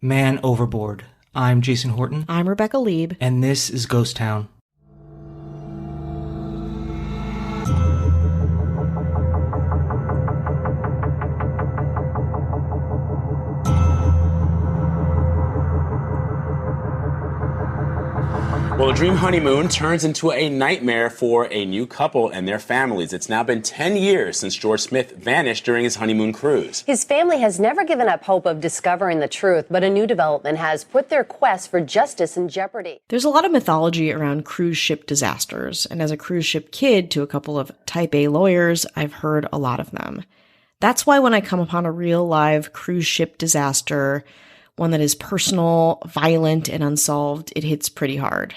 Man Overboard. I'm Jason Horton. I'm Rebecca Lieb. And this is Ghost Town. Well, a dream honeymoon turns into a nightmare for a new couple and their families. It's now been 10 years since George Smith vanished during his honeymoon cruise. His family has never given up hope of discovering the truth, but a new development has put their quest for justice in jeopardy. There's a lot of mythology around cruise ship disasters, and as a cruise ship kid to a couple of type A lawyers, I've heard a lot of them. That's why when I come upon a real live cruise ship disaster, one that is personal, violent, and unsolved, it hits pretty hard.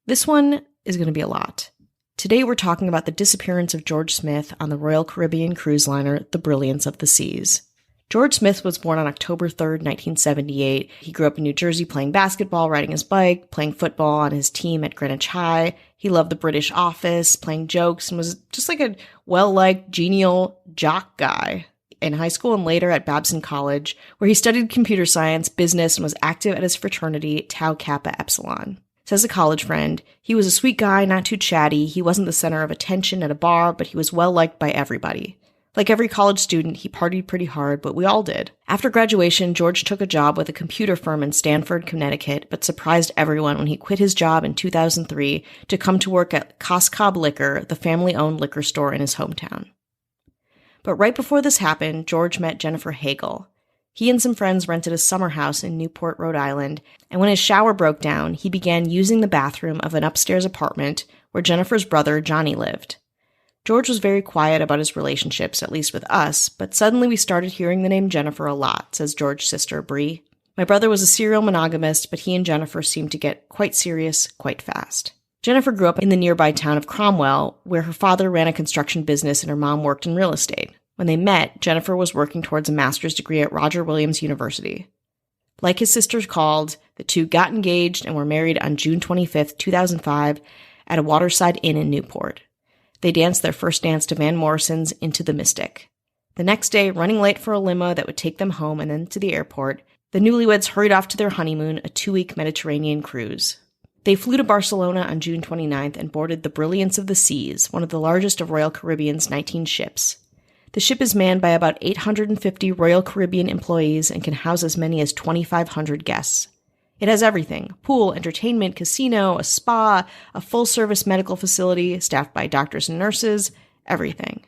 This one is going to be a lot. Today we're talking about the disappearance of George Smith on the Royal Caribbean cruise liner, the Brilliance of the Seas. George Smith was born on October 3rd, 1978. He grew up in New Jersey playing basketball, riding his bike, playing football on his team at Greenwich High. He loved the British Office, playing jokes, and was just like a well-liked, genial jock guy. In high school and later at Babson College, where he studied computer science, business, and was active at his fraternity, Tau Kappa Epsilon. Says a college friend, he was a sweet guy, not too chatty. He wasn't the center of attention at a bar, but he was well-liked by everybody. Like every college student, he partied pretty hard, but we all did. After graduation, George took a job with a computer firm in Stamford, Connecticut, but surprised everyone when he quit his job in 2003 to come to work at Coscob Liquor, the family-owned liquor store in his hometown. But right before this happened, George met Jennifer Hagel. He and some friends rented a summer house in Newport, Rhode Island, and when his shower broke down, he began using the bathroom of an upstairs apartment where Jennifer's brother, Johnny, lived. George was very quiet about his relationships, at least with us, but suddenly we started hearing the name Jennifer a lot, says George's sister, Bree. My brother was a serial monogamist, but he and Jennifer seemed to get quite serious quite fast. Jennifer grew up in the nearby town of Cromwell, where her father ran a construction business and her mom worked in real estate. When they met, Jennifer was working towards a master's degree at Roger Williams University. Like his sisters called, the two got engaged and were married on June 25, 2005, at a waterside inn in Newport. They danced their first dance to Van Morrison's Into the Mystic. The next day, running late for a limo that would take them home and then to the airport, the newlyweds hurried off to their honeymoon, a 2-week Mediterranean cruise. They flew to Barcelona on June 29th and boarded the Brilliance of the Seas, one of the largest of Royal Caribbean's 19 ships. The ship is manned by about 850 Royal Caribbean employees and can house as many as 2,500 guests. It has everything: pool, entertainment, casino, a spa, a full-service medical facility staffed by doctors and nurses, everything.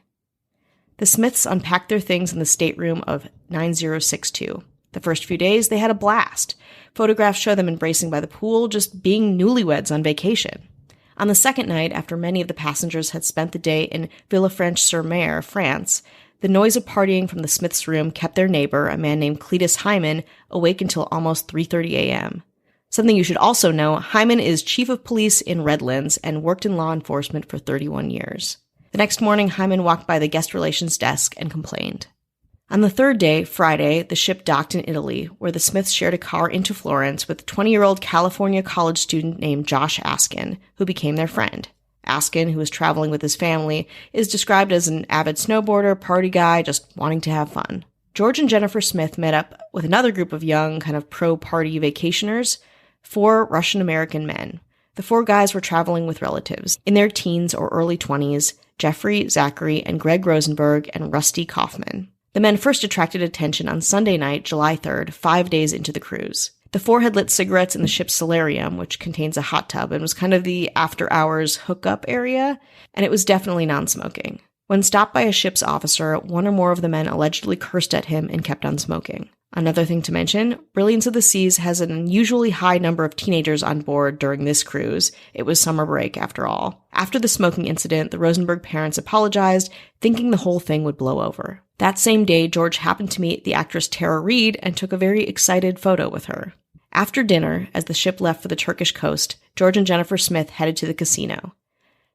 The Smiths unpacked their things in the stateroom of 9062. The first few days, they had a blast. Photographs show them embracing by the pool, just being newlyweds on vacation. On the second night, after many of the passengers had spent the day in Villefranche-sur-Mer, France, the noise of partying from the Smiths' room kept their neighbor, a man named Cletus Hyman, awake until almost 3:30 a.m. Something you should also know, Hyman is chief of police in Redlands and worked in law enforcement for 31 years. The next morning, Hyman walked by the guest relations desk and complained. On the third day, Friday, the ship docked in Italy, where the Smiths shared a car into Florence with a 20-year-old California college student named Josh Askin, who became their friend. Askin, who was traveling with his family, is described as an avid snowboarder, party guy, just wanting to have fun. George and Jennifer Smith met up with another group of young, kind of pro-party vacationers, 4 Russian-American men. The 4 guys were traveling with relatives, in their teens or early 20s, Jeffrey, Zachary, and Greg Rosenberg, and Rusty Kaufman. The men first attracted attention on Sunday night, July 3rd, 5 days into the cruise. The 4 had lit cigarettes in the ship's solarium, which contains a hot tub and was kind of the after-hours hookup area, and it was definitely non-smoking. When stopped by a ship's officer, 1 or more of the men allegedly cursed at him and kept on smoking. Another thing to mention, Brilliance of the Seas has an unusually high number of teenagers on board during this cruise. It was summer break, after all. After the smoking incident, the Rosenberg parents apologized, thinking the whole thing would blow over. That same day, George happened to meet the actress Tara Reid and took a very excited photo with her. After dinner, as the ship left for the Turkish coast, George and Jennifer Smith headed to the casino.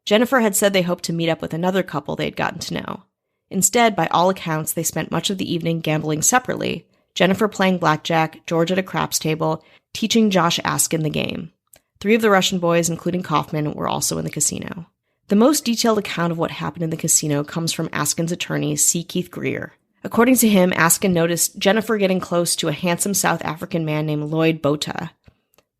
Jennifer had said they hoped to meet up with another couple they'd gotten to know. Instead, by all accounts, they spent much of the evening gambling separately, Jennifer playing blackjack, George at a craps table, teaching Josh Askin the game. 3 of the Russian boys, including Kaufman, were also in the casino. The most detailed account of what happened in the casino comes from Askin's attorney, C. Keith Greer. According to him, Askin noticed Jennifer getting close to a handsome South African man named Lloyd Botha.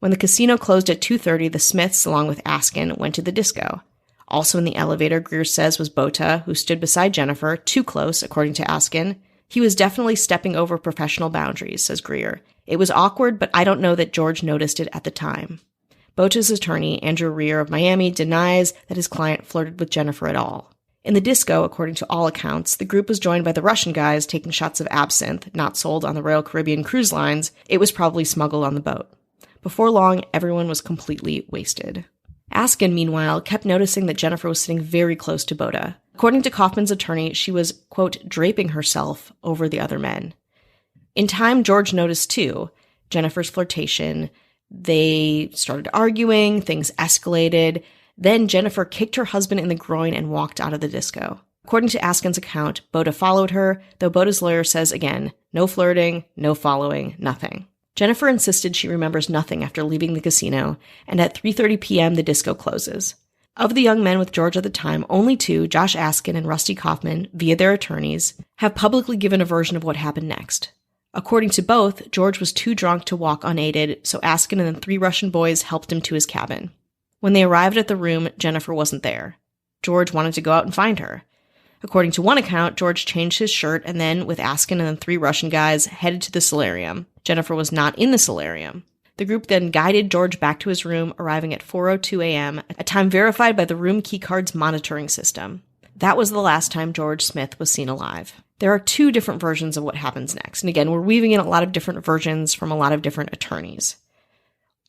When the casino closed at 2:30, the Smiths, along with Askin, went to the disco. Also in the elevator, Greer says, was Botha, who stood beside Jennifer, too close, according to Askin. He was definitely stepping over professional boundaries, says Greer. It was awkward, but I don't know that George noticed it at the time. Botha's attorney, Andrew Rear of Miami, denies that his client flirted with Jennifer at all. In the disco, according to all accounts, the group was joined by the Russian guys taking shots of absinthe, not sold on the Royal Caribbean cruise lines. It was probably smuggled on the boat. Before long, everyone was completely wasted. Askin, meanwhile, kept noticing that Jennifer was sitting very close to Botha. According to Kaufman's attorney, she was, quote, draping herself over the other men. In time, George noticed, too, Jennifer's flirtation. They started arguing, things escalated. Then Jennifer kicked her husband in the groin and walked out of the disco. According to Askin's account, Botha followed her, though Botha's lawyer says again, no flirting, no following, nothing. Jennifer insisted she remembers nothing after leaving the casino, and at 3:30 p.m. the disco closes. Of the young men with George at the time, only two, Josh Askin and Rusty Kaufman, via their attorneys, have publicly given a version of what happened next. According to both, George was too drunk to walk unaided, so Askin and the three Russian boys helped him to his cabin. When they arrived at the room, Jennifer wasn't there. George wanted to go out and find her. According to one account, George changed his shirt and then, with Askin and the three Russian guys, headed to the solarium. Jennifer was not in the solarium. The group then guided George back to his room, arriving at 4:02 a.m., a time verified by the room keycard's monitoring system. That was the last time George Smith was seen alive. There are two different versions of what happens next. And again, we're weaving in a lot of different versions from a lot of different attorneys.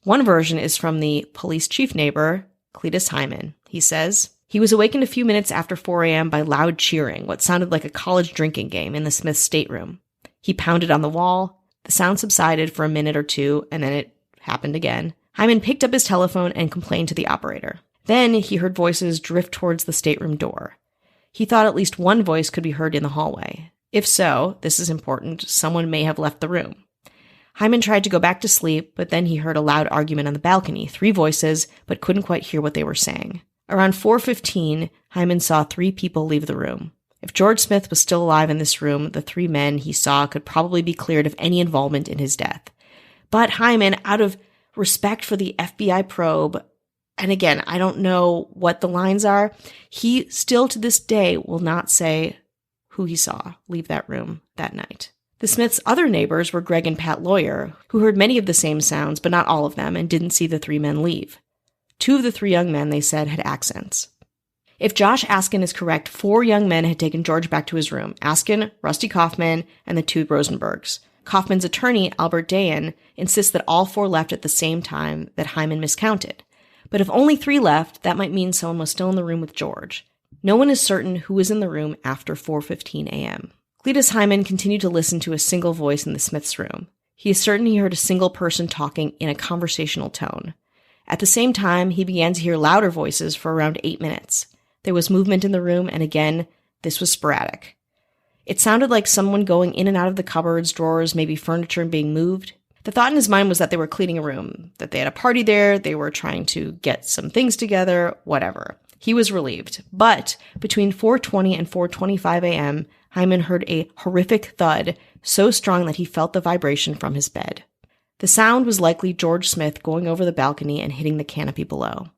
One version is from the police chief neighbor, Cletus Hyman. He says, he was awakened a few minutes after 4 a.m. by loud cheering, what sounded like a college drinking game in the Smith's stateroom. He pounded on the wall. The sound subsided for a minute or two, and then it happened again. Hyman picked up his telephone and complained to the operator. Then he heard voices drift towards the stateroom door. He thought at least one voice could be heard in the hallway. If so, this is important, someone may have left the room. Hyman tried to go back to sleep, but then he heard a loud argument on the balcony, 3 voices, but couldn't quite hear what they were saying. Around 4:15, Hyman saw 3 people leave the room. If George Smith was still alive in this room, the 3 men he saw could probably be cleared of any involvement in his death. But Hyman, out of respect for the FBI probe, and again, I don't know what the lines are, he still to this day will not say who he saw leave that room that night. The Smiths' other neighbors were Greg and Pat Lawyer, who heard many of the same sounds, but not all of them, and didn't see the 3 men leave. 2 of the 3 young men, they said, had accents. If Josh Askin is correct, 4 young men had taken George back to his room, Askin, Rusty Kaufman, and the 2 Rosenbergs. Kaufman's attorney, Albert Dayan, insists that all 4 left at the same time, that Hyman miscounted. But if only 3 left, that might mean someone was still in the room with George. No one is certain who was in the room after 4:15 a.m. Cletus Hyman continued to listen to a single voice in the Smiths' room. He is certain he heard a single person talking in a conversational tone. At the same time, he began to hear louder voices for around 8 minutes. There was movement in the room, and again, this was sporadic. It sounded like someone going in and out of the cupboards, drawers, maybe furniture being moved. The thought in his mind was that they were cleaning a room, that they had a party there, they were trying to get some things together, whatever. He was relieved. But between 4:20 and 4:25 a.m., Hyman heard a horrific thud, so strong that he felt the vibration from his bed. The sound was likely George Smith going over the balcony and hitting the canopy below.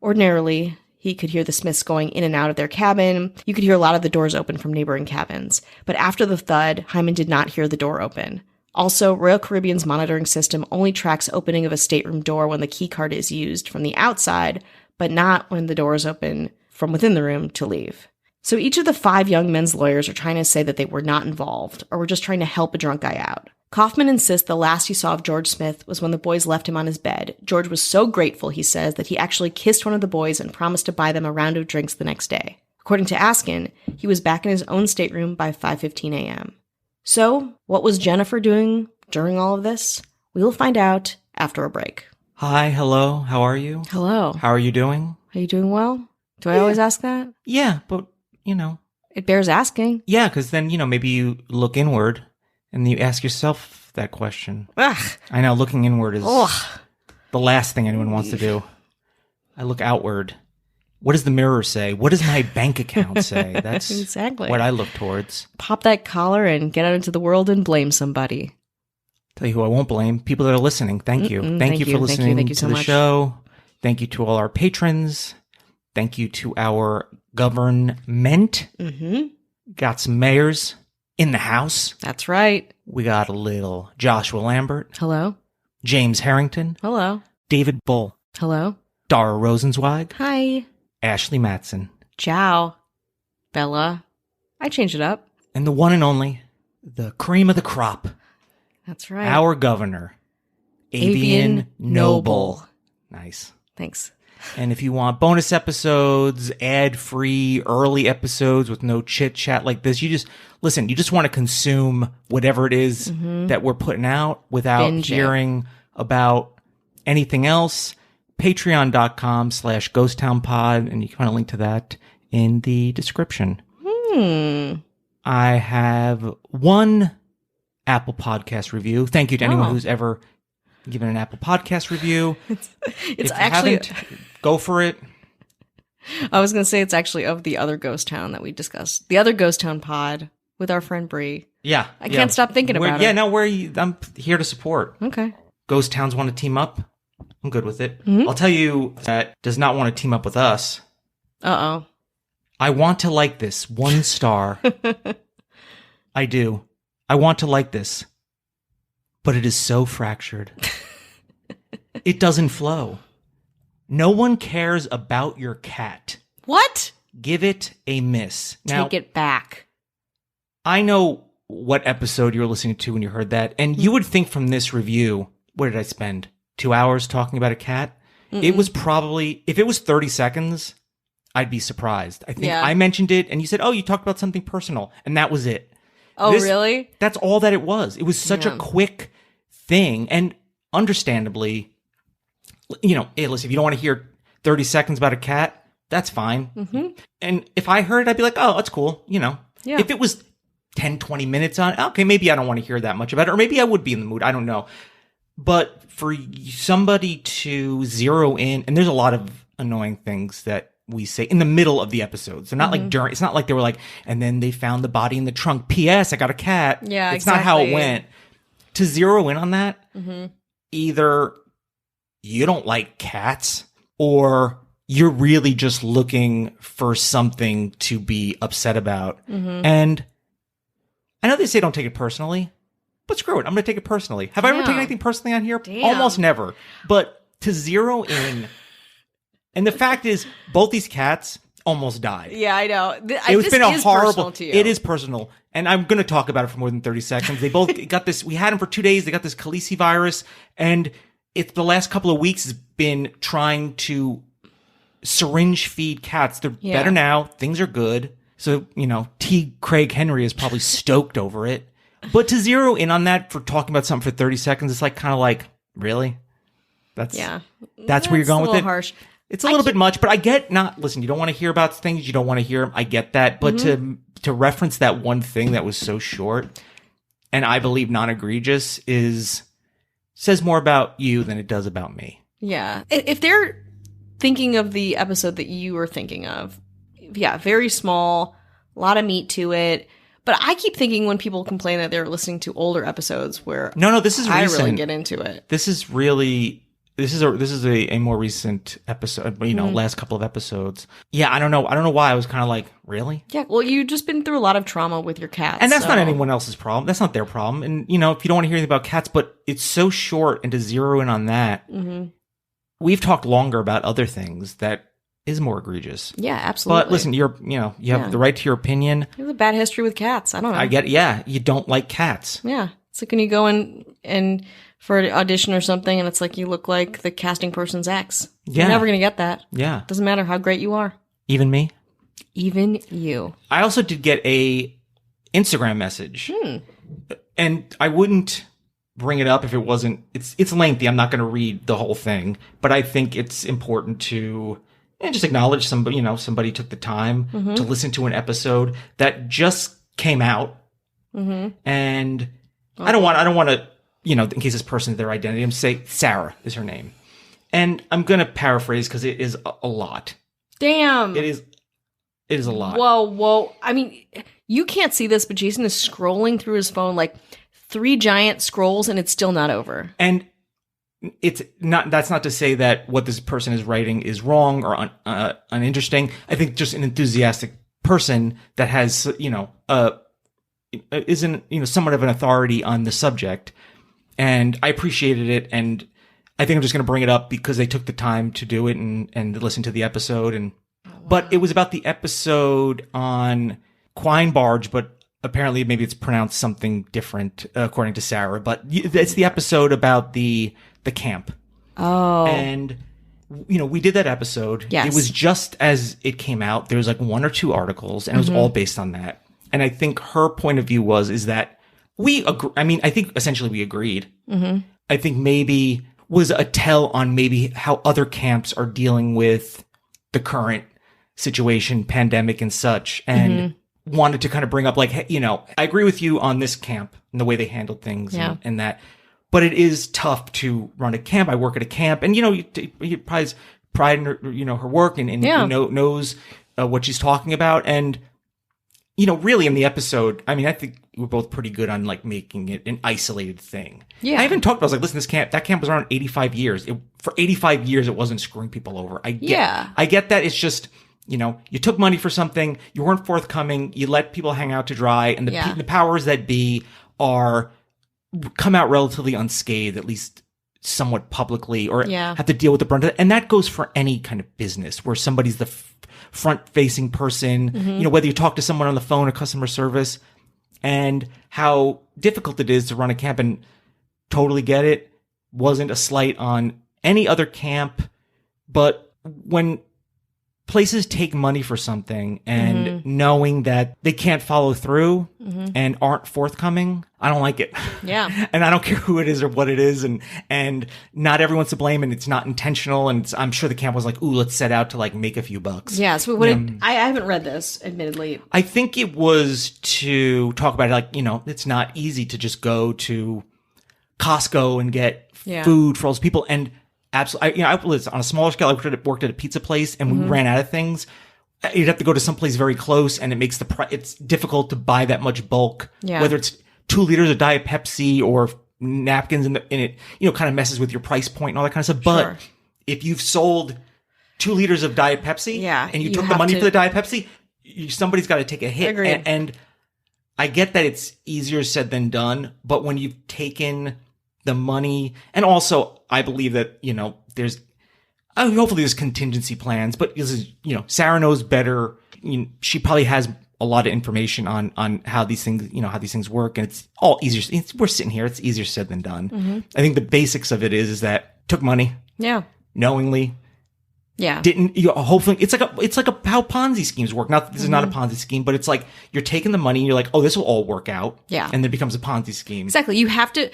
Ordinarily, he could hear the Smiths going in and out of their cabin. You could hear a lot of the doors open from neighboring cabins. But after the thud, Hyman did not hear the door open. Also, Royal Caribbean's monitoring system only tracks opening of a stateroom door when the key card is used from the outside, but not when the door is open from within the room to leave. So each of the 5 young men's lawyers are trying to say that they were not involved, or were just trying to help a drunk guy out. Kaufman insists the last he saw of George Smith was when the boys left him on his bed. George was so grateful, he says, that he actually kissed one of the boys and promised to buy them a round of drinks the next day. According to Askin, he was back in his own stateroom by 5:15 a.m. So, what was Jennifer doing during all of this? We will find out after a break. Hi, hello, how are you? Hello. How are you doing? Are you doing well? Do I always ask that? Yeah, but, It bears asking. Yeah, because then, maybe you look inward and you ask yourself that question. Ugh. I know, looking inward is Ugh. the last thing anyone wants to do. I look outward What does the mirror say? What does my bank account say? That's exactly what I look towards. Pop that collar and get out into the world and blame somebody. Tell you who I won't blame. People that are listening. Thank you. Thank you for listening Thank you to so the much. show. Thank you to all our patrons. Thank you to our government. Got some mayors in the house. That's right. We got a little Joshua Lambert, Hello. James Harrington, Hello. David Bull, Hello. Dara Rosenzweig, Hi. Ashley Matson, Ciao. Bella. I changed it up. and the one and only, the cream of the crop, That's right. our governor, Avian Noble. Nice. Thanks. And if you want bonus episodes, ad-free, early episodes with no chit-chat like this, you just want to consume whatever it is that we're putting out without Binge it. hearing about anything else. Patreon.com/GhostTownPod, and you can find a link to that in the description. I have one Apple Podcast review. Thank you to anyone who's ever given an Apple Podcast review. It's If you actually, haven't, go for it. I was going to say it's actually of the other ghost town that we discussed. The other ghost town pod with our friend Bree. Yeah. I can't stop thinking about it. Yeah, no, I'm here to support. Okay. Ghost towns want to team up. I'm good with it. Mm-hmm. I'll tell you that does not want to team up with us. Uh-oh. I want to like this 1 star. I do. I want to like this. But it is so fractured. It doesn't flow. No one cares about your cat. What? Give it a miss. Now, Take it back. I know what episode you were listening to when you heard that, and you would think from this review, what did I spend? 2 hours talking about a cat? It was probably, if it was 30 seconds, I'd be surprised. I think I mentioned it, and you said, oh, you talked about something personal, and that was it. Oh, really? That's all that it was. It was such a quick thing, and understandably, hey, listen, if you don't want to hear 30 seconds about a cat, that's fine. And if I heard it, I'd be like, oh, that's cool. If it was 10, 20 minutes on, okay, maybe I don't want to hear that much about it, or maybe I would be in the mood. I don't know. But for somebody to zero in, and there's a lot of annoying things that we say in the middle of the episodes. They're not like during, it's not like they were like, and then they found the body in the trunk. P.S. I got a cat. Yeah, it's not how it went. To zero in on that, either you don't like cats or you're really just looking for something to be upset about. And I know they say don't take it personally, but screw it. I'm going to take it personally. Have I ever taken anything personally on here? Almost never. But to zero in, and the fact is, both these cats almost died. Yeah, I know. It's been a horrible. To you. It is personal, and I'm going to talk about it for more than 30 seconds. They both got this. We had them for 2 days. They got this Khaleesi virus, and it's the last couple of weeks has been trying to syringe feed cats. They're better now. Things are good. So T. Craig Henry is probably stoked over it. But to zero in on that for talking about something for 30 seconds, it's like kind of like, really? That's where you're going with it. Harsh. It's a little bit much, but I get listen, you don't want to hear about things, you don't want to hear them. I get that. But to reference that one thing that was so short and I believe non-egregious says more about you than it does about me. Yeah. If they're thinking of the episode that you were thinking of, very small, a lot of meat to it. But I keep thinking when people complain that they're listening to older episodes where No, this is recent. I really get into it. This is a more recent episode, last couple of episodes. Yeah, I don't know why I was kind of like, really? Yeah, well, you've just been through a lot of trauma with your cats. And that's not anyone else's problem. That's not their problem. And, if you don't want to hear anything about cats, but it's so short, and to zero in on that, we've talked longer about other things that is more egregious. Yeah, absolutely. But listen, you have the right to your opinion. There's a bad history with cats. I don't know. I get it. Yeah, you don't like cats. Yeah. It's like when you go in and for an audition or something and it's like you look like the casting person's ex. Yeah. You're never going to get that. Yeah. Doesn't matter how great you are. Even me? Even you. I also did get a Instagram message. And I wouldn't bring it up if it wasn't, it's lengthy. I'm not going to read the whole thing, but I think it's important to just acknowledge somebody took the time to listen to an episode that just came out. And I don't want to, in case this person's their identity, I'm say Sarah is her name. And I'm going to paraphrase because it is a lot. Damn. It is a lot. Whoa. I mean, you can't see this, but Jason is scrolling through his phone like 3 giant scrolls and it's still not over. And that's not to say that what this person is writing is wrong or uninteresting. I think just an enthusiastic person that has, isn't, somewhat of an authority on the subject. And I appreciated it. And I think I'm just going to bring it up because they took the time to do it and listen to the episode. But it was about the episode on Quine Barge, but apparently maybe it's pronounced something different according to Sarah. But it's the episode about the camp. Oh. And, we did that episode. Yes. It was just as it came out. There was like 1 or 2 articles and it was all based on that. And I think her point of view is that we agree. I mean, I think essentially we agreed. Mm-hmm. I think maybe was a tell on maybe how other camps are dealing with the current situation, pandemic and such. And wanted to kind of bring up like, hey, I agree with you on this camp and the way they handled things and that. But it is tough to run a camp. I work at a camp, and you prize pride in her, her work, and knows what she's talking about. And really in the episode, I mean, I think we're both pretty good on like making it an isolated thing. Yeah, I even talked about. I was like, listen, that camp was around 85 years. For 85 years, it wasn't screwing people over. I get that. It's just. You took money for something, you weren't forthcoming, you let people hang out to dry, and the powers that be come out relatively unscathed, at least somewhat publicly, or have to deal with the brunt of it. And that goes for any kind of business where somebody's the front-facing person, whether you talk to someone on the phone or customer service, and how difficult it is to run a camp. And totally get it. Wasn't a slight on any other camp, but when places take money for something and knowing that they can't follow through and aren't forthcoming, I don't like it. Yeah. And I don't care who it is or what it is. And not everyone's to blame, and it's not intentional. And I'm sure the camp was like, ooh, let's set out to like make a few bucks. Yeah. So I haven't read this, admittedly. I think it was to talk about it like, it's not easy to just go to Costco and get food for all those people. And absolutely. I was on a smaller scale. I worked at a pizza place, and we ran out of things. You'd have to go to someplace very close, and it makes it's difficult to buy that much bulk. Yeah. Whether it's 2 liters of Diet Pepsi or napkins, and it kind of messes with your price point and all that kind of stuff. But if you've sold 2 liters of Diet Pepsi, and you took the money for the Diet Pepsi, somebody's got to take a hit. Agreed. And I get that it's easier said than done, but when you've taken the money, and also I believe that, there's, hopefully there's contingency plans, but this is, Sarah knows better. She probably has a lot of information on how these things work, and it's all easier. We're sitting here. It's easier said than done. I think the basics of it is that took money. Yeah. Knowingly. Yeah. Didn't, hopefully it's like how Ponzi schemes work. Not, this is not a Ponzi scheme, but it's like you're taking the money and you're like, oh, this will all work out. Yeah. And then it becomes a Ponzi scheme. Exactly. You have to,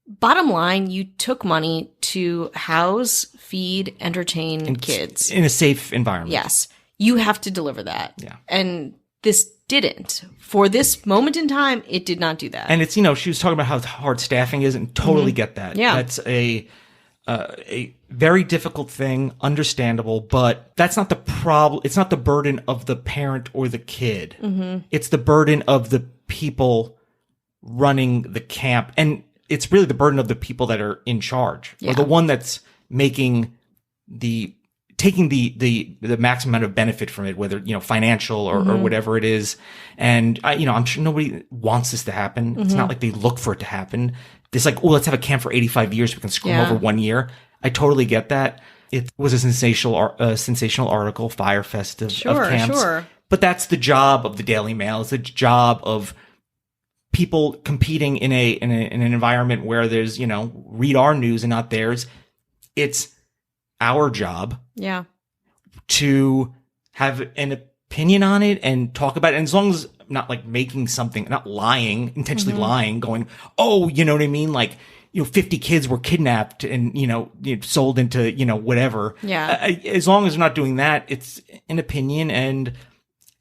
bottom line, you took money to house, feed, entertain kids. In a safe environment. Yes. You have to deliver that. Yeah. And this didn't. For this moment in time, it did not do that. And it's, she was talking about how hard staffing is, and totally get that. Yeah. That's a very difficult thing, understandable, but that's not the problem. It's not the burden of the parent or the kid. It's the burden of the people running the camp. And it's really the burden of the people that are in charge, or the one that's taking the maximum amount of benefit from it, whether, financial or whatever it is. And I'm sure nobody wants this to happen. It's not like they look for it to happen. It's like, oh, let's have a camp for 85 years. We can screw them over 1 year. I totally get that. It was a sensational article, Firefest of camps. Sure. But that's the job of the Daily Mail. It's the job of people competing in an environment where there's, read our news and not theirs. It's our job. Yeah. To have an opinion on it and talk about it. And as long as I'm not like making something, not lying, intentionally lying, going, oh, you know what I mean? Like, 50 kids were kidnapped and, sold into, whatever. Yeah. As long as we're not doing that, it's an opinion, and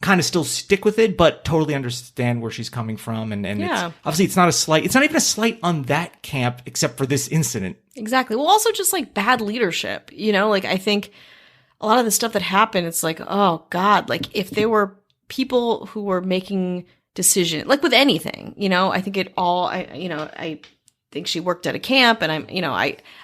kind of still stick with it, but totally understand where she's coming from. And it's, obviously it's not a slight. It's not even a slight on that camp, except for this incident. Exactly. Well, also just bad leadership, I think a lot of the stuff that happened, it's like, oh God, like if there were people who were making decisions, like with anything, I think I think she worked at a camp, and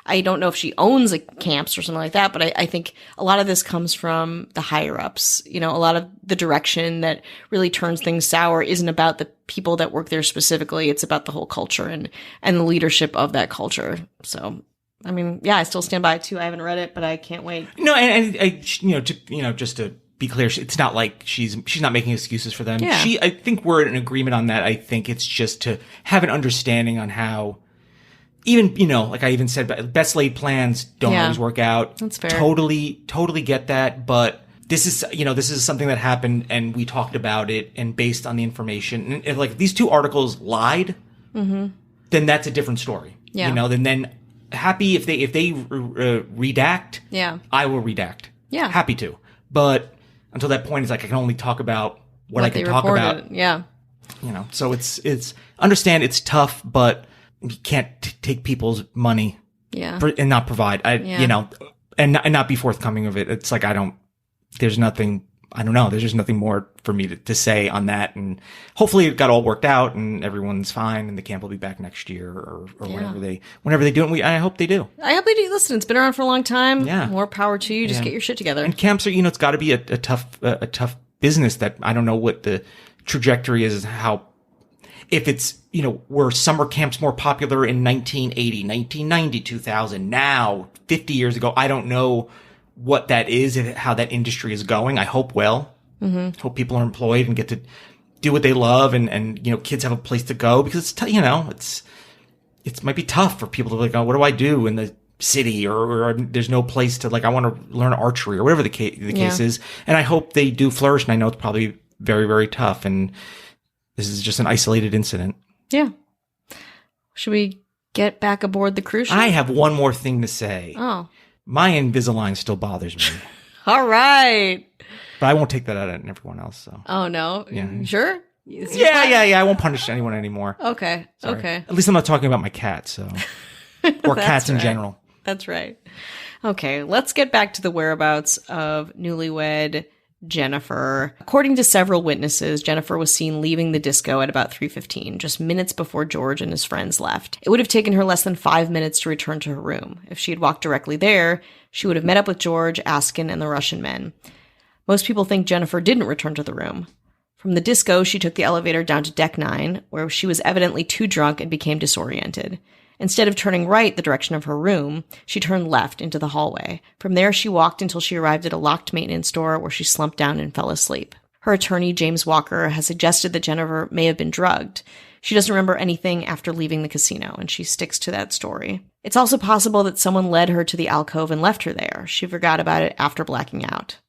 I don't know if she owns camps or something like that, but I think a lot of this comes from the higher ups. A lot of the direction that really turns things sour isn't about the people that work there specifically. It's about the whole culture and the leadership of that culture. So, I mean, yeah, I still stand by it too. I haven't read it, but I can't wait. No, and just to be clear, it's not like she's not making excuses for them. Yeah. I think we're in agreement on that. I think it's just to have an understanding on how, even, like I even said, best laid plans don't always work out. That's fair. Totally get that. But this is something that happened, and we talked about it, and based on the information, and if these two articles lied, then that's a different story. Yeah. Then happy if they redact. Yeah. I will redact. Yeah. Happy to. But until that point, it's like I can only talk about what I can talk reported. about. Yeah. So it's understand it's tough, but you can't take people's money and not provide. And not be forthcoming of it. It's like there's just nothing more for me to say on that. And hopefully it got all worked out and everyone's fine and the camp will be back next year or whenever they do it. I hope they do. I hope they do. Listen, it's been around for a long time. Yeah. More power to you. Just get your shit together. And camps are, it's got to be a tough business that I don't know what the trajectory is, if it's, were summer camps more popular in 1980, 1990, 2000, now 50 years ago, I don't know what that is, how that industry is going. I hope well. Mm-hmm. Hope people are employed and get to do what they love, and kids have a place to go, because it might be tough for people to what do I do in the city, or there's no place to I want to learn archery or whatever the case is. And I hope they do flourish. And I know it's probably very, very tough. And this is just an isolated incident. Yeah. Should we get back aboard the cruise ship? I have one more thing to say. Oh. My Invisalign still bothers me. All right. But I won't take that out on everyone else. So. Oh, no? Yeah. Sure? Yeah. I won't punish anyone anymore. Okay. Sorry. Okay. At least I'm not talking about my cat, so. Or cats in general. That's right. Okay, let's get back to the whereabouts of newlywed Jennifer. According to several witnesses, Jennifer was seen leaving the disco at about 3:15, just minutes before George and his friends left. It would have taken her less than 5 minutes to return to her room. If she had walked directly there, she would have met up with George, Askin, and the Russian men. Most people think Jennifer didn't return to the room. From the disco, she took the elevator down to deck 9, where she was evidently too drunk and became disoriented. Instead of turning right the direction of her room, she turned left into the hallway. From there, she walked until she arrived at a locked maintenance door, where she slumped down and fell asleep. Her attorney, James Walker, has suggested that Jennifer may have been drugged. She doesn't remember anything after leaving the casino, and she sticks to that story. It's also possible that someone led her to the alcove and left her there. She forgot about it after blacking out.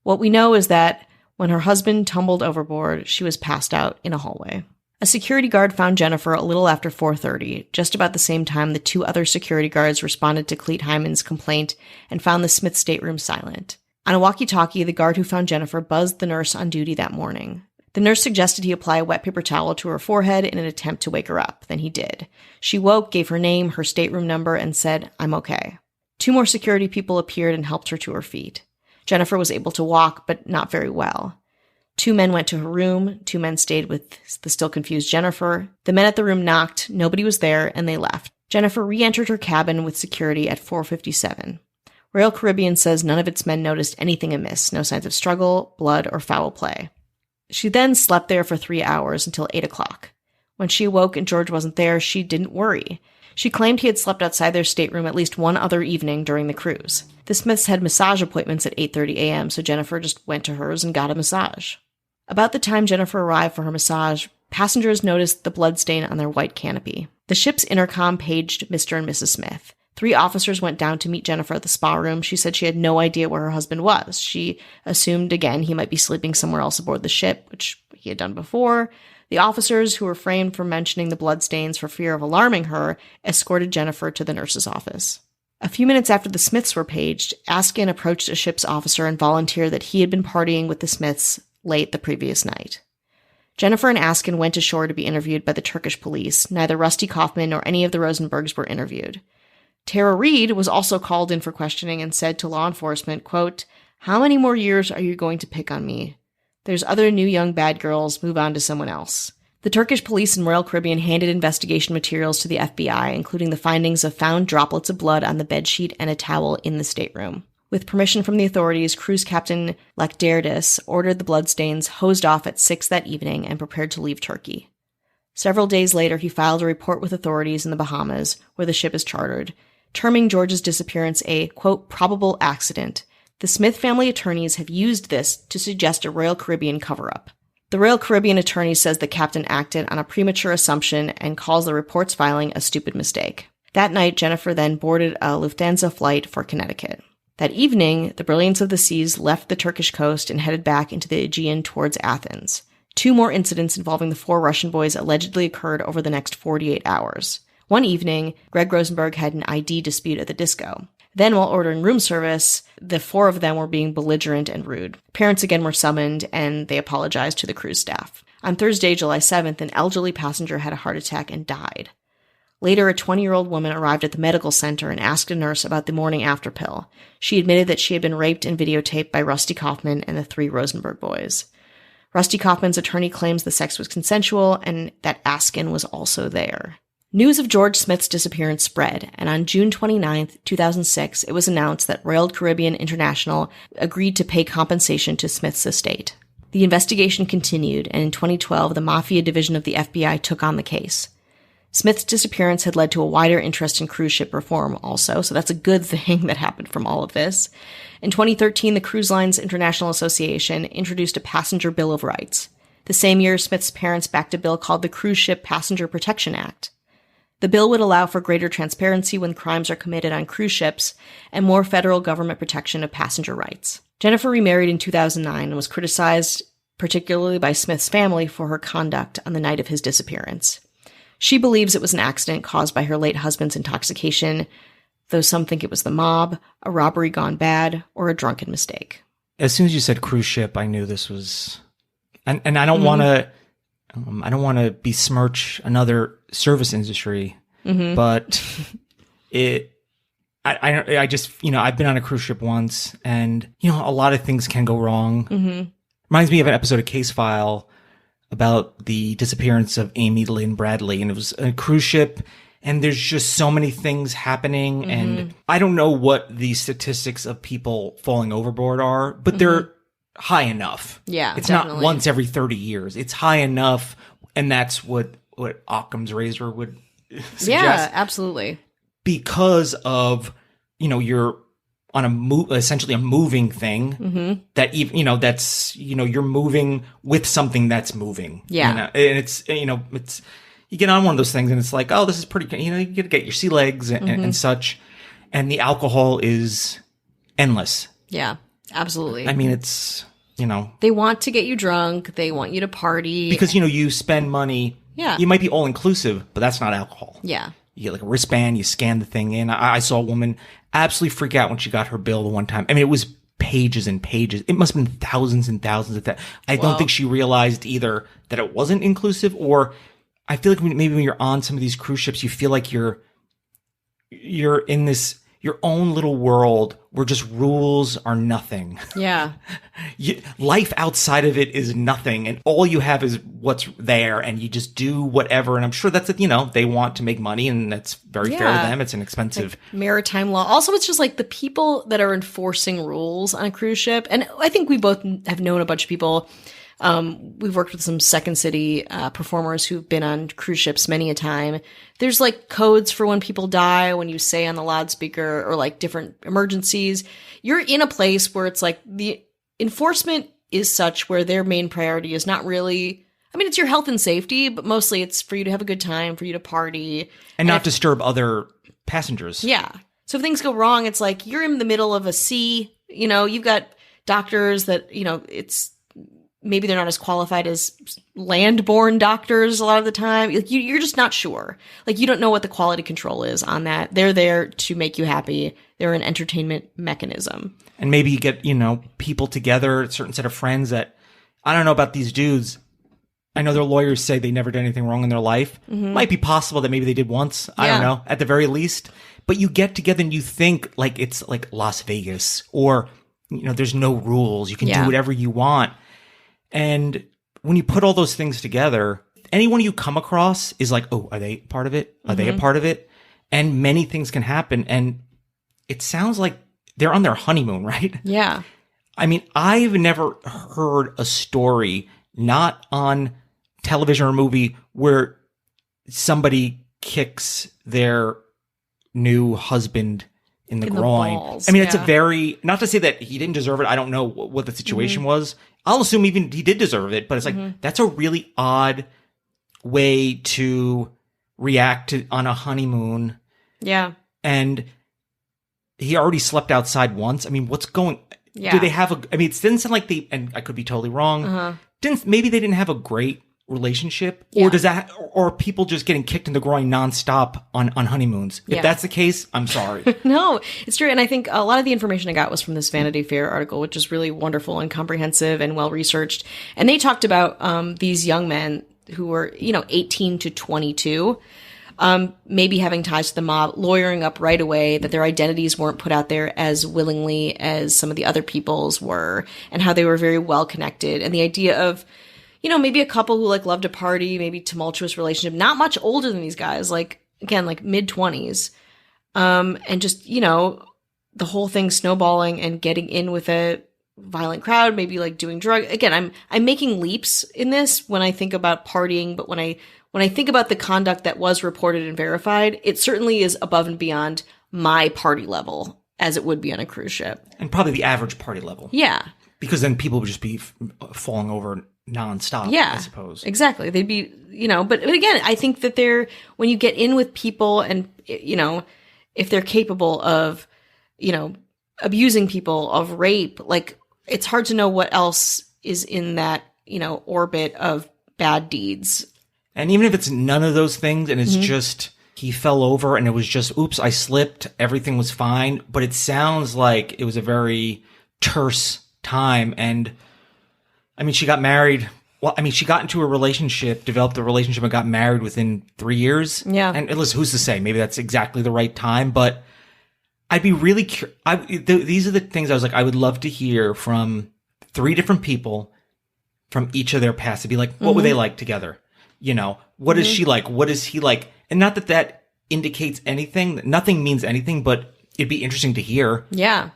What we know is that when her husband tumbled overboard, she was passed out in a hallway. A security guard found Jennifer a little after 4:30, just about the same time the two other security guards responded to Cleet Hyman's complaint and found the Smith stateroom silent. On a walkie-talkie, the guard who found Jennifer buzzed the nurse on duty that morning. The nurse suggested he apply a wet paper towel to her forehead in an attempt to wake her up. Then he did. She woke, gave her name, her stateroom number, and said, "I'm okay." 2 more security people appeared and helped her to her feet. Jennifer was able to walk, but not very well. 2 men went to her room. 2 men stayed with the still confused Jennifer. The men at the room knocked. Nobody was there, and they left. Jennifer re-entered her cabin with security at 4:57. Royal Caribbean says none of its men noticed anything amiss, no signs of struggle, blood, or foul play. She then slept there for 3 hours until 8 o'clock. When she awoke and George wasn't there, she didn't worry. She claimed he had slept outside their stateroom at least one other evening during the cruise. The Smiths had massage appointments at 8:30 a.m., so Jennifer just went to hers and got a massage. About the time Jennifer arrived for her massage, passengers noticed the bloodstain on their white canopy. The ship's intercom paged Mr. and Mrs. Smith. 3 officers went down to meet Jennifer at the spa room. She said she had no idea where her husband was. She assumed, again, he might be sleeping somewhere else aboard the ship, which he had done before. The officers, who refrained from mentioning the bloodstains for fear of alarming her, escorted Jennifer to the nurse's office. A few minutes after the Smiths were paged, Askin approached a ship's officer and volunteered that he had been partying with the Smiths late the previous night. Jennifer and Askin went ashore to be interviewed by the Turkish police. Neither Rusty Kaufman nor any of the Rosenbergs were interviewed. Tara Reid was also called in for questioning and said to law enforcement, quote, How many more years are you going to pick on me? There's other new young bad girls. Move on to someone else. The Turkish police in Royal Caribbean handed investigation materials to the FBI, including the findings of found droplets of blood on the bedsheet and a towel in the stateroom. With permission from the authorities, cruise captain Lakderdis ordered the bloodstains hosed off at 6 that evening and prepared to leave Turkey. Several days later, he filed a report with authorities in the Bahamas, where the ship is chartered, terming George's disappearance a, quote, probable accident. The Smith family attorneys have used this to suggest a Royal Caribbean cover-up. The Royal Caribbean attorney says the captain acted on a premature assumption and calls the report's filing a stupid mistake. That night, Jennifer then boarded a Lufthansa flight for Connecticut. That evening, the Brilliance of the Seas left the Turkish coast and headed back into the Aegean towards Athens. 2 more incidents involving the 4 Russian boys allegedly occurred over the next 48 hours. One evening, Greg Rosenberg had an ID dispute at the disco. Then, while ordering room service, the 4 of them were being belligerent and rude. Parents again were summoned, and they apologized to the cruise staff. On Thursday, July 7th, an elderly passenger had a heart attack and died. Later, a 20-year-old woman arrived at the medical center and asked a nurse about the morning after pill. She admitted that she had been raped and videotaped by Rusty Kaufman and the 3 Rosenberg boys. Rusty Kaufman's attorney claims the sex was consensual and that Askin was also there. News of George Smith's disappearance spread, and on June 29, 2006, it was announced that Royal Caribbean International agreed to pay compensation to Smith's estate. The investigation continued, and in 2012, the Mafia division of the FBI took on the case. Smith's disappearance had led to a wider interest in cruise ship reform also, so that's a good thing that happened from all of this. In 2013, the Cruise Lines International Association introduced a passenger bill of rights. The same year, Smith's parents backed a bill called the Cruise Ship Passenger Protection Act. The bill would allow for greater transparency when crimes are committed on cruise ships and more federal government protection of passenger rights. Jennifer remarried in 2009 and was criticized particularly by Smith's family for her conduct on the night of his disappearance. She believes it was an accident caused by her late husband's intoxication, though some think it was the mob, a robbery gone bad, or a drunken mistake. As soon as you said cruise ship, I knew this was, and I don't want to, I don't want to besmirch another service industry, but I just, I've been on a cruise ship once, and a lot of things can go wrong. Reminds me of an episode of Case File about the disappearance of Amy Lynn Bradley, and it was a cruise ship, and there's just so many things happening, and I don't know what the statistics of people falling overboard are, but they're high enough. Yeah, it's definitely. not once every 30 years. It's high enough, and that's what Occam's razor would suggest. Yeah, absolutely. Because of, you're on essentially a moving thing that even, that's, you're moving with something that's moving. Yeah. And it's, you get on one of those things and it's like, oh, this is pretty, you get to get your sea legs and such. And the alcohol is endless. Yeah, absolutely. I mean, it's, they want to get you drunk. They want you to party. Because, you spend money. Yeah. You might be all inclusive, but that's not alcohol. Yeah. You get like a wristband, you scan the thing in. I saw a woman absolutely freak out when she got her bill the one time. I mean, it was pages and pages. It must have been thousands and thousands of that. I don't think she realized either that it wasn't inclusive, or I feel like maybe when you're on some of these cruise ships, you feel like you're in this, your own little world where just rules are nothing. Yeah. Life outside of it is nothing. And all you have is what's there, and you just do whatever. And I'm sure that's, they want to make money, and that's very fair to them. It's an expensive. Like maritime law. Also, it's just like the people that are enforcing rules on a cruise ship. And I think we both have known a bunch of people. We've worked with some Second City performers who've been on cruise ships many a time. There's like codes for when people die, when you say on the loudspeaker, or like different emergencies. You're in a place where it's like the enforcement is such where their main priority is not really, it's your health and safety, but mostly it's for you to have a good time, for you to party. And not disturb other passengers. Yeah. So if things go wrong, it's like you're in the middle of a sea, you've got doctors that, it's, maybe they're not as qualified as land-born doctors a lot of the time. Like you're just not sure. Like you don't know what the quality control is on that. They're there to make you happy. They're an entertainment mechanism. And maybe you get, people together, a certain set of friends that, I don't know about these dudes. I know their lawyers say they never did anything wrong in their life. Might be possible that maybe they did once. I don't know, at the very least. But you get together and you think like it's like Las Vegas, or there's no rules. You can do whatever you want. And when you put all those things together, anyone you come across is like, oh, are they part of it? Are they a part of it? And many things can happen. And it sounds like they're on their honeymoon, right? Yeah. I mean, I've never heard a story, not on television or movie, where somebody kicks their new husband in the groin. Balls, I mean, it's a very, not to say that he didn't deserve it. I don't know what the situation was. I'll assume even he did deserve it, but it's like, that's a really odd way to react to on a honeymoon. Yeah. And he already slept outside once. I mean, what's going, do they have it didn't sound like and I could be totally wrong. Maybe they didn't have a great relationship, or does that, or people just getting kicked in the groin nonstop on honeymoons? If that's the case, I'm sorry. No, it's true. And I think a lot of the information I got was from this Vanity Fair article, which is really wonderful and comprehensive and well researched. And they talked about these young men who were, 18 to 22, maybe having ties to the mob, lawyering up right away, that their identities weren't put out there as willingly as some of the other people's were, and how they were very well connected. And the idea of, maybe a couple who like loved to party, maybe tumultuous relationship, not much older than these guys, like mid-20s. And just, the whole thing snowballing and getting in with a violent crowd, maybe like doing drugs. Again, I'm making leaps in this when I think about partying, but when I think about the conduct that was reported and verified, it certainly is above and beyond my party level, as it would be on a cruise ship. And probably the average party level. Yeah. Because then people would just be falling over nonstop, I suppose. Exactly. They'd be, but again, I think that when you get in with people and, if they're capable of, abusing people, of rape, like, it's hard to know what else is in that, orbit of bad deeds. And even if it's none of those things and it's just he fell over and it was just, oops, I slipped, everything was fine. But it sounds like it was a very terse time. And I mean, she got married. Well, I mean, she got into a relationship, developed a relationship, and got married within 3 years. Yeah. And listen, who's to say? Maybe that's exactly the right time. But I'd be really curious. These are the things I was like, I would love to hear from 3 different people from each of their past to be like, what were they like together? What is she like? What is he like? And not that indicates anything. Nothing means anything, but it'd be interesting to hear. Yeah.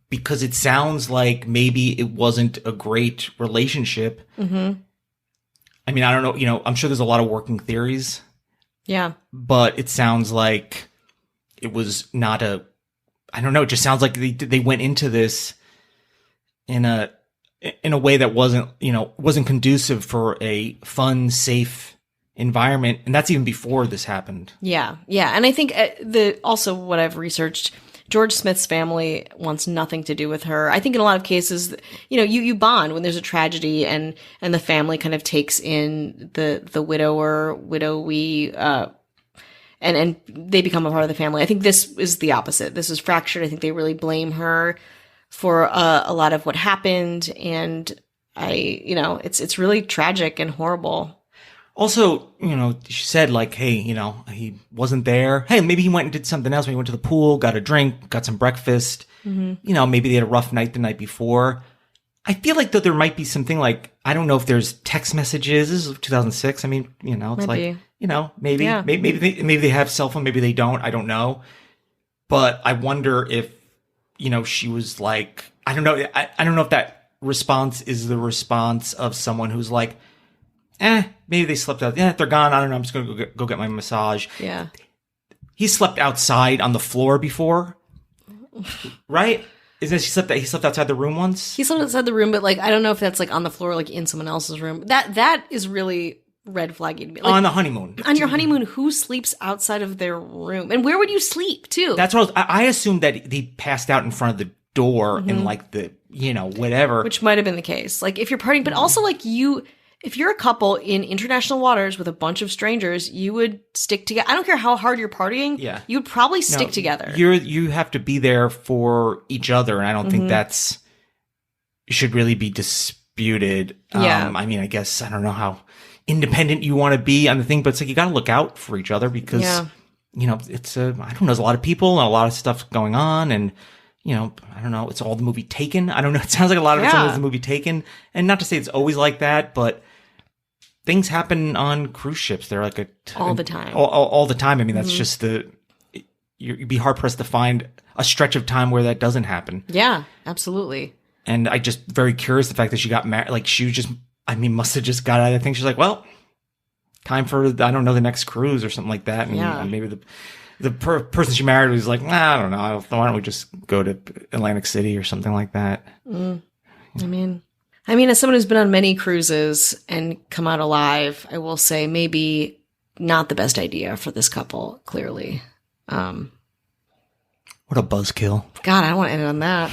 Because it sounds like maybe it wasn't a great relationship. I mean, I don't know. I'm sure there's a lot of working theories. Yeah. But it sounds like it was not I don't know. It just sounds like they went into this in a way that wasn't conducive for a fun, safe environment. And that's even before this happened. Yeah. Yeah. And I think also what I've researched, George Smith's family wants nothing to do with her. I think in a lot of cases, you bond when there's a tragedy and the family kind of takes in the widower, widowee, and they become a part of the family. I think this is the opposite. This is fractured. I think they really blame her for a lot of what happened. And it's really tragic and horrible. Also, she said like, hey, he wasn't there. Hey, maybe he went and did something else. Maybe he went to the pool, got a drink, got some breakfast. Maybe they had a rough night the night before. I feel like that there might be something like, I don't know if there's text messages. This is 2006. I mean, it's maybe. Maybe they have cell phone. Maybe they don't. I don't know. But I wonder if, she was like, I don't know. I don't know if that response is the response of someone who's like, maybe they slept out. Yeah, they're gone. I don't know. I'm just going to go get my massage. Yeah. He slept outside on the floor before, right? Isn't he slept outside the room once? He slept outside the room, but I don't know if that's on the floor, in someone else's room. That is really red flagging to me. On the honeymoon. On your honeymoon, who sleeps outside of their room? And where would you sleep, too? That's what I assumed that he passed out in front of the door and the, whatever. Which might have been the case. If you're partying, but also if you're a couple in international waters with a bunch of strangers, you would stick together. I don't care how hard you're partying. Yeah. You would probably stick together. You have to be there for each other. And I don't think should really be disputed. Yeah. I mean, I guess, I don't know how independent you want to be on the thing, but it's you got to look out for each other because, it's I don't know, there's a lot of people and a lot of stuff going on. And, you know, I don't know, it's all the movie Taken. I don't know. It sounds like a lot of it's always the movie Taken. And not to say it's always like that, but things happen on cruise ships. They're like all the time. All the time. I mean, that's just you'd be hard pressed to find a stretch of time where that doesn't happen. Yeah, absolutely. And I just very curious the fact that she got married. Like she was just, I mean, must have just got out of the thing. She's like, well, time for, I don't know, the next cruise or something like that. And maybe the person she married was like, nah, I don't know. Why don't we just go to Atlantic City or something like that? I mean, as someone who's been on many cruises and come out alive, I will say maybe not the best idea for this couple, clearly. What a buzzkill. God, I don't want to end it on that.